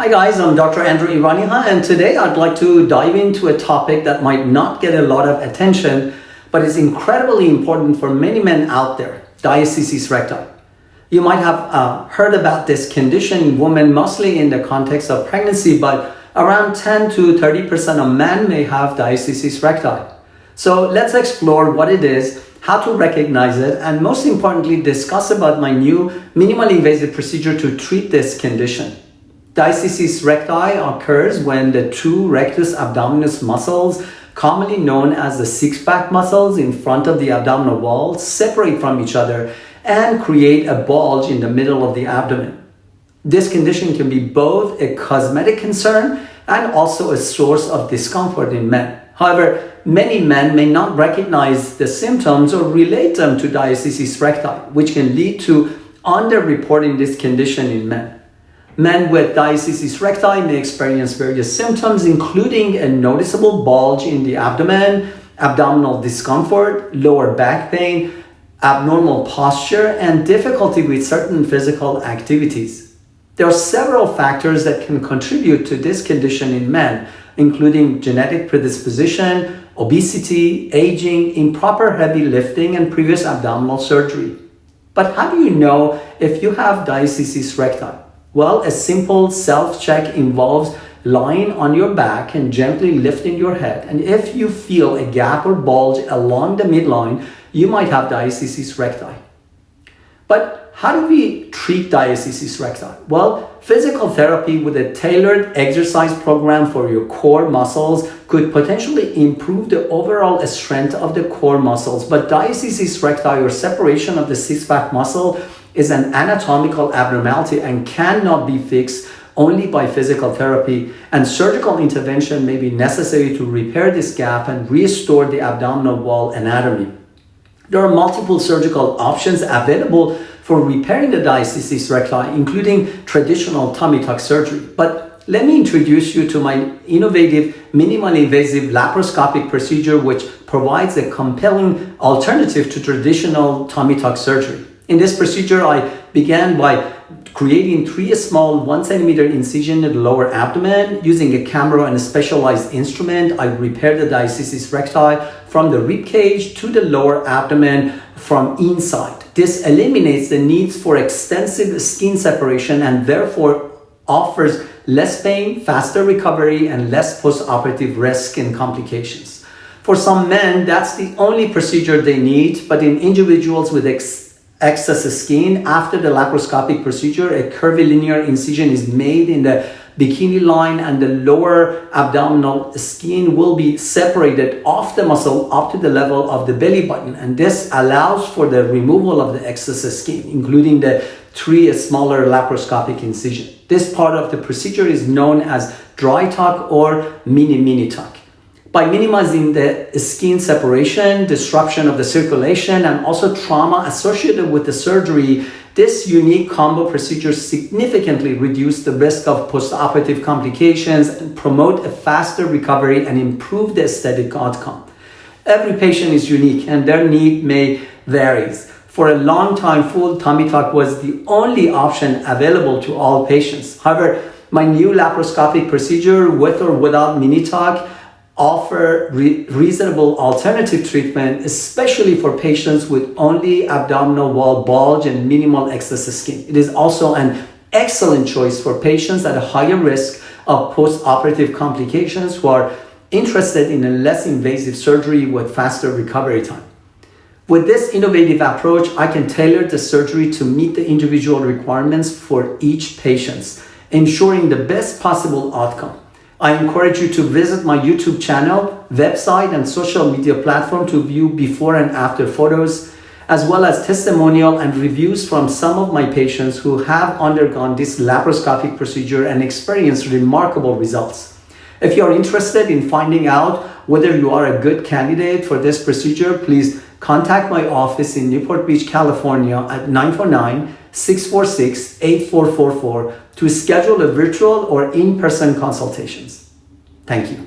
Hi guys, I'm Dr. Iraniha, and today I'd like to dive into a topic that might not get a lot of attention, but is incredibly important for many men out there: diastasis recti. You might have heard about this condition in women, mostly in the context of pregnancy, but around 10 to 30% of men may have diastasis recti. So let's explore what it is, how to recognize it, and most importantly, discuss about my new minimally invasive procedure to treat this condition. Diastasis recti occurs when the two rectus abdominis muscles, commonly known as the six-pack muscles in front of the abdominal wall, separate from each other and create a bulge in the middle of the abdomen. This condition can be both a cosmetic concern and also a source of discomfort in men. However, many men may not recognize the symptoms or relate them to diastasis recti, which can lead to underreporting this condition in men. Men with diastasis recti may experience various symptoms, including a noticeable bulge in the abdomen, abdominal discomfort, lower back pain, abnormal posture, and difficulty with certain physical activities. There are several factors that can contribute to this condition in men, including genetic predisposition, obesity, aging, improper heavy lifting, and previous abdominal surgery. But how do you know if you have diastasis recti? Well, a simple self-check involves lying on your back and gently lifting your head. And if you feel a gap or bulge along the midline, you might have diastasis recti. But how do we treat diastasis recti? Well, physical therapy with a tailored exercise program for your core muscles could potentially improve the overall strength of the core muscles. But diastasis recti, or separation of the six-pack muscle, is an anatomical abnormality and cannot be fixed only by physical therapy, and surgical intervention may be necessary to repair this gap and restore the abdominal wall anatomy. There are multiple surgical options available for repairing the diastasis recti, including traditional tummy tuck surgery. But let me introduce you to my innovative, minimally invasive laparoscopic procedure, which provides a compelling alternative to traditional tummy tuck surgery. In this procedure, I began by creating 3 small 1 centimeter incisions in the lower abdomen. Using a camera and a specialized instrument, I repaired the diastasis recti from the rib cage to the lower abdomen from inside. This eliminates the needs for extensive skin separation and therefore offers less pain, faster recovery, and less post-operative risk and complications. For some men, that's the only procedure they need, but in individuals with excess skin, after the laparoscopic procedure, a curvilinear incision is made in the bikini line, and the lower abdominal skin will be separated off the muscle up to the level of the belly button, and this allows for the removal of the excess skin, including the 3 smaller laparoscopic incisions. This part of the procedure is known as dry tuck or mini tuck. By minimizing the skin separation, disruption of the circulation, and also trauma associated with the surgery, this unique combo procedure significantly reduces the risk of postoperative complications and promote a faster recovery and improve the aesthetic outcome. Every patient is unique and their need may vary. For a long time, full tummy tuck was the only option available to all patients. However, my new laparoscopic procedure, with or without mini tuck, offer reasonable alternative treatment, especially for patients with only abdominal wall bulge and minimal excess skin. It is also an excellent choice for patients at a higher risk of post-operative complications who are interested in a less invasive surgery with faster recovery time. With this innovative approach, I can tailor the surgery to meet the individual requirements for each patient, ensuring the best possible outcome. I encourage you to visit my YouTube channel, website, and social media platform to view before and after photos, as well as testimonial and reviews from some of my patients who have undergone this laparoscopic procedure and experienced remarkable results. If you are interested in finding out whether you are a good candidate for this procedure, please contact my office in Newport Beach, California at 949-646-8444 to schedule a virtual or in-person consultations. Thank you.